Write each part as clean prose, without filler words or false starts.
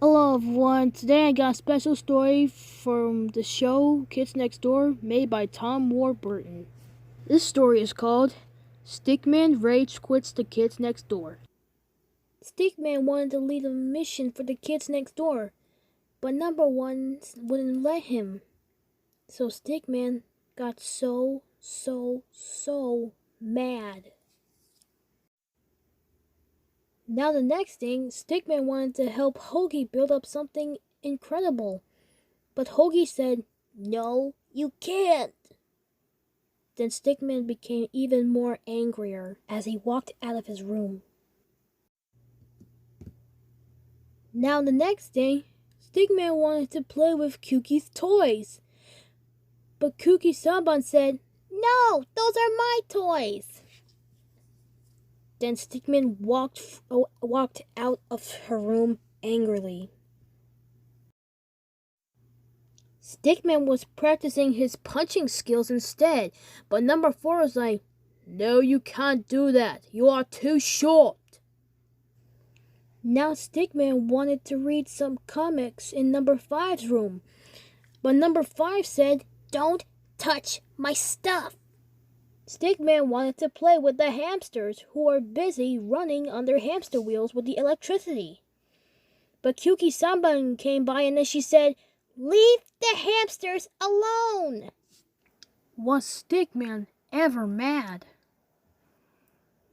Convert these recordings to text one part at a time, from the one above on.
Hello everyone, today I got a special story from the show Kids Next Door made by Tom Warburton. This story is called Stickman Rage Quits the Kids Next Door. Stickman wanted to lead a mission for the kids next door, but number one wouldn't let him. So Stickman got so mad. Now the next thing, Stickman wanted to help Hoagie build up something incredible. But Hoagie said, "No, you can't." Then Stickman became even more angrier as he walked out of his room. Now the next day, Stickman wanted to play with Kuki's toys. But Kuki-Saban said, "No, those are my toys." Then Stickman walked out of her room angrily. Stickman was practicing his punching skills instead, but number 4 was like, "No, you can't do that. You are too short." Now Stickman wanted to read some comics in number 5's room, but number 5 said, "Don't touch my stuff." Stickman wanted to play with the hamsters who were busy running on their hamster wheels with the electricity. But Kuki-Saban came by and then she said, "Leave the hamsters alone." Was Stickman ever mad?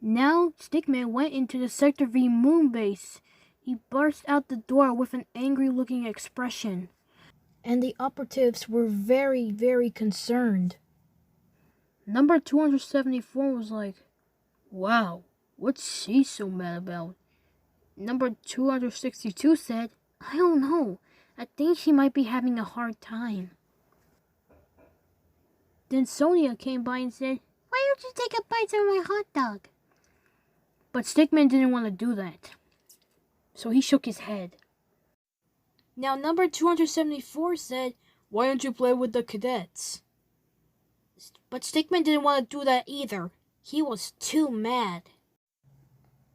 Now Stickman went into the Sector V moon base. He burst out the door with an angry-looking expression, and the operatives were very concerned. Number 274 was like, "Wow, what's she so mad about?" Number 262 said, "I don't know. I think she might be having a hard time." Then Sonia came by and said, "Why don't you take a bite of my hot dog?" But Stickman didn't want to do that, so he shook his head. Now number 274 said, "Why don't you play with the cadets?" But Stickman didn't want to do that either. He was too mad.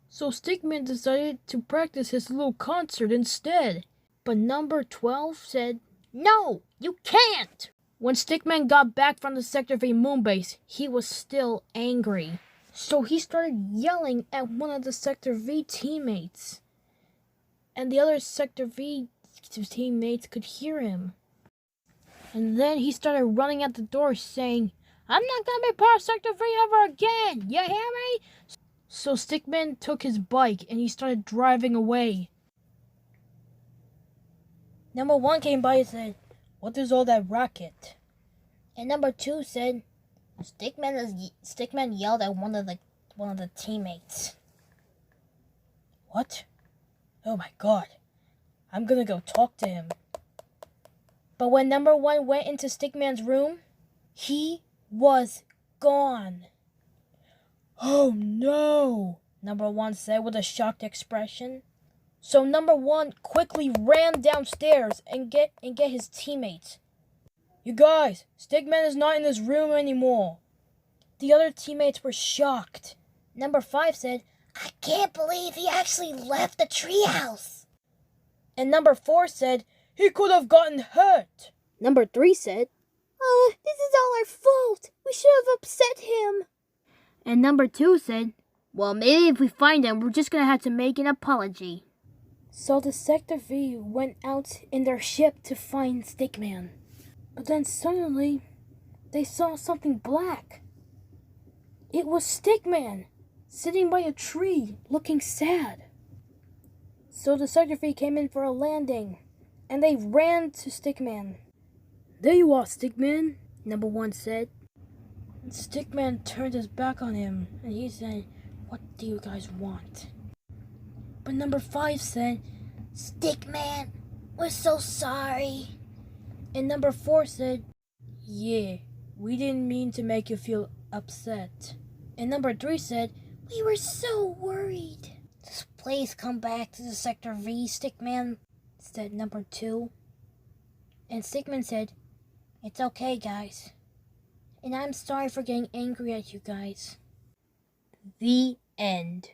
So Stickman decided to practice his little concert instead. But number 12 said, "No, you can't!" When Stickman got back from the Sector V moon base, he was still angry. So he started yelling at one of the Sector V teammates. And the other Sector V teammates could hear him. And then he started running out the door saying, "I'm not gonna be part of Sector V ever again, you hear me?" So Stickman took his bike and he started driving away. Number 1 came by and said, "What is all that racket?" And number 2 said, Stickman yelled at one of the teammates. "What? Oh my God. I'm gonna go talk to him." But when number 1 went into Stickman's room, he was gone. "Oh no," number 1 said with a shocked expression. So number 1 quickly ran downstairs and get his teammates. "You guys, Stickman is not in his room anymore." The other teammates were shocked. Number 5 said, "I can't believe he actually left the treehouse." And number 4 said, "He could have gotten hurt." Number 3 said, "Oh, this is all our fault. We should have upset him." And number 2 said, "Well, maybe if we find him, we're just gonna have to make an apology." So the Sector V went out in their ship to find Stickman. But then suddenly, they saw something black. It was Stickman, sitting by a tree, looking sad. So the Sector V came in for a landing, and they ran to Stickman. "There you are, Stickman," number 1 said. And Stickman turned his back on him, and he said, "What do you guys want?" But number 5 said, "Stickman, we're so sorry." And number 4 said, "Yeah, we didn't mean to make you feel upset." And number 3 said, "We were so worried." "Just please come back to the Sector V, Stickman," said number 2. And Stickman said, "It's okay, guys. And I'm sorry for getting angry at you guys." The end.